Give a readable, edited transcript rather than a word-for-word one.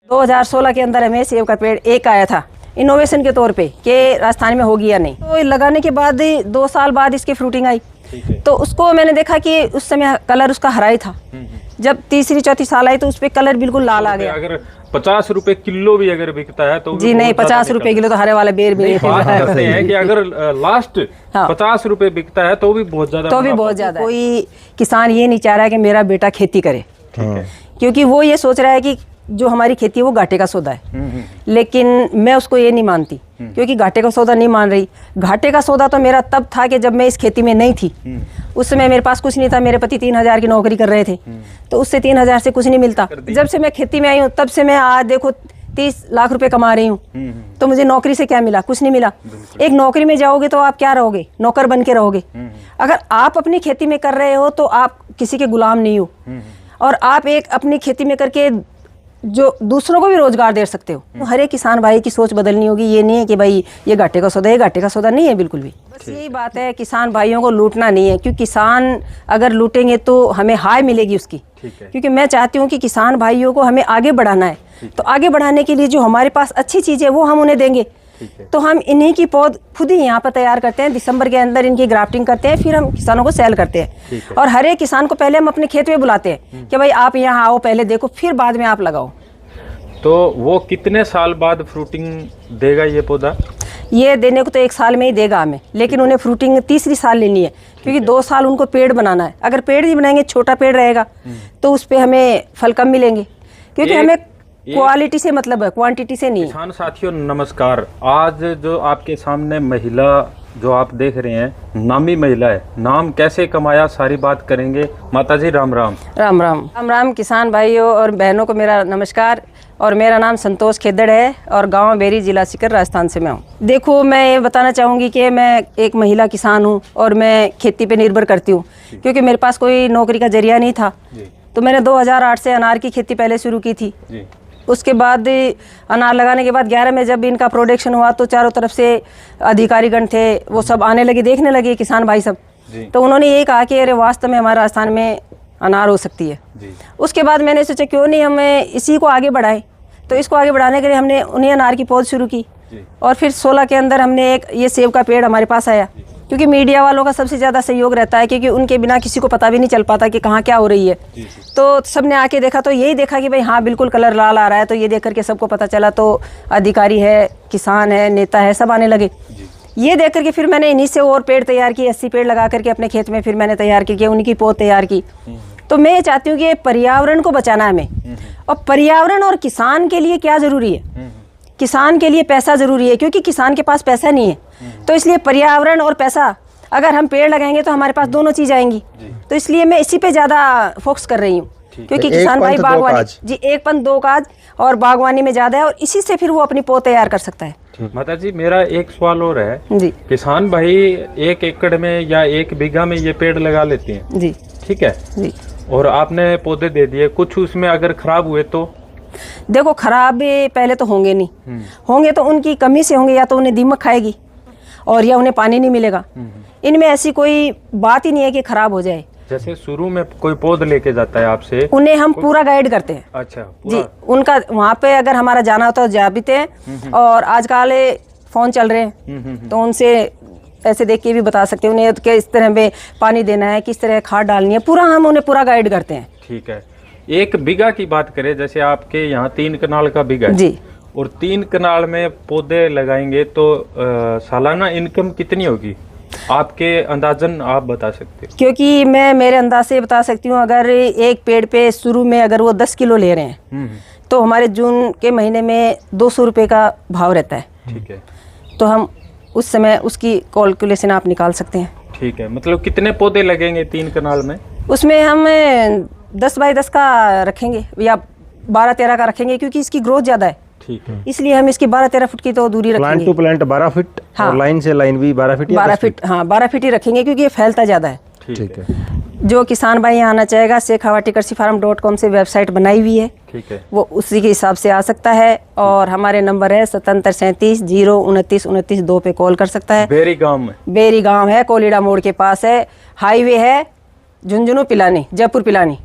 2016 के अंदर हमें सेब का पेड़ एक आया था इनोवेशन के तौर पे कि राजस्थान में होगी या नहीं। तो लगाने के बाद 2 साल बाद इसकी फ्रूटिंग आई, तो उसको मैंने देखा कि उस समय कलर उसका हरा ही था। जब तीसरी चौथी साल आई तो उस पे कलर बिल्कुल लाल आ गया। अगर 50 रुपए किलो भी अगर बिकता है तो जी नहीं, 50 रुपए किलो तो हरे वाला बेर भी नहीं करते हैं कि अगर लास्ट 50 रुपए बिकता है तो भी बहुत ज्यादा, तो भी बहुत ज्यादा। कोई किसान ये नहीं चाह रहा है कि मेरा बेटा खेती करे, क्योंकि वो ये सोच रहा है कि जो हमारी खेती है वो घाटे का सौदा है। लेकिन मैं उसको ये नहीं मानती, क्योंकि घाटे का सौदा नहीं मान रही। घाटे का सौदा तो मेरा तब था कि जब मैं इस खेती में नहीं थी। उस समय मेरे पास कुछ नहीं था, मेरे पति 3000 की नौकरी कर रहे थे, तो उससे 3000 से कुछ नहीं मिलता। जब से मैं खेती में आई हूँ तब से मैं आज देखो 30 लाख रुपए कमा रही हूँ, तो मुझे नौकरी से क्या मिला? कुछ नहीं मिला। एक नौकरी में जाओगे तो आप क्या रहोगे? नौकर बन के रहोगे। अगर आप अपनी खेती में कर रहे हो तो आप किसी के गुलाम नहीं हो, और आप एक अपनी खेती में करके जो दूसरों को भी रोजगार दे सकते हो। तो हर एक किसान भाई की सोच बदलनी होगी। ये नहीं है कि भाई ये घाटे का सौदा है, घाटे का सौदा नहीं है बिल्कुल भी। बस यही बात है, किसान भाइयों को लूटना नहीं है, क्योंकि किसान अगर लूटेंगे तो हमें हाय मिलेगी उसकी। क्योंकि मैं चाहती हूँ कि किसान भाइयों को हमें आगे बढ़ाना है, तो आगे बढ़ाने के लिए जो हमारे पास अच्छी चीज़ है वो हम उन्हें देंगे। तो हम इन्हीं की पौध खुद ही यहाँ पर तैयार करते हैं, दिसंबर के अंदर इनकी ग्राफ्टिंग करते हैं, फिर हम किसानों को सेल करते हैं। और हर एक किसान को पहले हम अपने खेत में बुलाते हैं कि भाई आप यहाँ आओ, पहले देखो, फिर बाद में आप लगाओ। तो वो कितने साल बाद फ्रूटिंग देगा ये पौधा? ये देने को तो 1 साल में ही देगा हमें, लेकिन उन्हें फ्रूटिंग तीसरी साल लेनी है, क्योंकि 2 साल उनको पेड़ बनाना है। अगर पेड़ ही बनाएंगे, छोटा पेड़ रहेगा, तो उस पर हमें फल कम मिलेंगे, क्योंकि हमें क्वालिटी से मतलब है, क्वांटिटी से नहीं। किसान साथियों नमस्कार। आज जो आपके सामने महिला जो आप देख रहे हैं, नामी महिला है। नाम कैसे कमाया, सारी बात करेंगे। माता जी राम राम। राम राम। राम राम किसान भाइयों और बहनों को मेरा नमस्कार। और मेरा नाम संतोष खेदड़ है और गांव बेरी, जिला सीकर, राजस्थान से मैं हूँ। देखो, मैं ये बताना चाहूँगी कि मैं एक महिला किसान हूँ और मैं खेती पे निर्भर करती हूँ, क्योंकि मेरे पास कोई नौकरी का जरिया नहीं था। तो मैंने 2008 से अनार की खेती पहले शुरू की थी। उसके बाद अनार लगाने के बाद 11 में जब इनका प्रोडक्शन हुआ तो चारों तरफ से अधिकारीगण थे, वो सब आने लगे, देखने लगे किसान भाई सब। तो उन्होंने यही कहा कि अरे वास्तव में हमारे राजस्थान में अनार हो सकती है। उसके बाद मैंने सोचा क्यों नहीं हमें इसी को आगे बढ़ाएं। तो इसको आगे बढ़ाने के लिए हमने उन्हीं अनार की पौध शुरू की, और फिर 16 के अंदर हमने एक ये सेब का पेड़ हमारे पास आया। क्योंकि मीडिया वालों का सबसे ज़्यादा सहयोग रहता है, क्योंकि उनके बिना किसी को पता भी नहीं चल पाता कि कहाँ क्या हो रही है। तो सबने आके देखा तो यही देखा कि भाई हाँ बिल्कुल कलर लाल आ रहा है। तो ये देख करके सबको पता चला, तो अधिकारी है, किसान है, नेता है, सब आने लगे। ये देख करके फिर मैंने इन्हीं से और पेड़ तैयार किए, 80 पेड़ लगा करके अपने खेत में फिर मैंने तैयार किए, उनकी पौध तैयार की। तो मैं ये चाहती हूँ कि पर्यावरण को बचाना है हमें, और पर्यावरण और किसान के लिए क्या जरूरी है? किसान के लिए पैसा जरूरी है, क्योंकि किसान के पास पैसा नहीं है। तो इसलिए पर्यावरण और पैसा, अगर हम पेड़ लगाएंगे तो हमारे पास दोनों चीज आएंगी। तो इसलिए मैं इसी पे ज्यादा फोकस कर रही हूँ, क्योंकि किसान भाई बागवानी जी, एक पंथ दो काज, और बागवानी में ज्यादा है, और इसी से फिर वो अपनी पौध तैयार कर सकता है। माता जी मेरा एक सवाल और है जी। किसान भाई 1 एकड़ में या 1 बीघा में ये पेड़ लगा लेते हैं जी, ठीक है जी, और आपने पौधे दे दिए, कुछ उसमें अगर खराब हुए तो? देखो, खराब पहले तो होंगे नहीं, होंगे तो उनकी कमी से होंगे, या तो उन्हें दीमक खाएगी और या उन्हें पानी नहीं मिलेगा। इनमें ऐसी कोई बात ही नहीं है कि खराब हो जाए। जैसे शुरू में कोई पौध लेके जाता है आपसे, उन्हें हम पूरा गाइड करते हैं। अच्छा जी, उनका वहाँ पे अगर हमारा जाना होता है तो जा भी हैं, और आजकल फोन चल रहे हैं तो उनसे ऐसे देख के भी बता सकते हैं उन्हें कि इस तरह में पानी देना है, किस तरह खाद डालनी है, पूरा हम उन्हें पूरा गाइड करते हैं। ठीक है। 1 बीघा की बात करें, जैसे आपके यहाँ 3 कनाल का बीघा है जी, और 3 कनाल में पौधे लगाएंगे तो सालाना इनकम कितनी होगी? आपके अंदाजन आप बता सकते हो? क्योंकि मैं मेरे अंदाज से बता सकती हूँ, अगर एक पेड़ पे शुरू में अगर वो 10 किलो ले रहे हैं तो हमारे जून के महीने में 200 रुपये का भाव रहता है। ठीक है। तो हम उस समय उसकी कैलकुलेशन आप निकाल सकते हैं। ठीक है। मतलब कितने पौधे लगेंगे 3 कनाल में? उसमें हम 10 बाई 10 का रखेंगे या 12-13 का रखेंगे, क्योंकि इसकी ग्रोथ ज़्यादा है। ठीक है। इसलिए हम इसकी 12-13 फुट की तो दूरी रखेंगे। प्लांट टू प्लांट 12 फीट, हाँ। और लाइन से लाइन भी 12 फीट, 12 फीट, हाँ 12 फीट ही रखेंगे, क्योंकि ये फैलता ज़्यादा है। ठीक है। जो किसान भाई यहाँ आना चाहेगा, शेखावाटी-कृषि-फार्म.com से वेबसाइट बनाई हुई है। ठीक है। वो उसी के हिसाब से आ सकता है, और हमारे नंबर है 7737 029 29 2 पे कॉल कर सकता है। बेरी गांव में, बेरी गांव है, कोलिडा मोड़ के पास है, हाईवे है, झुंझुनू पिलानी, जयपुर पिलानी।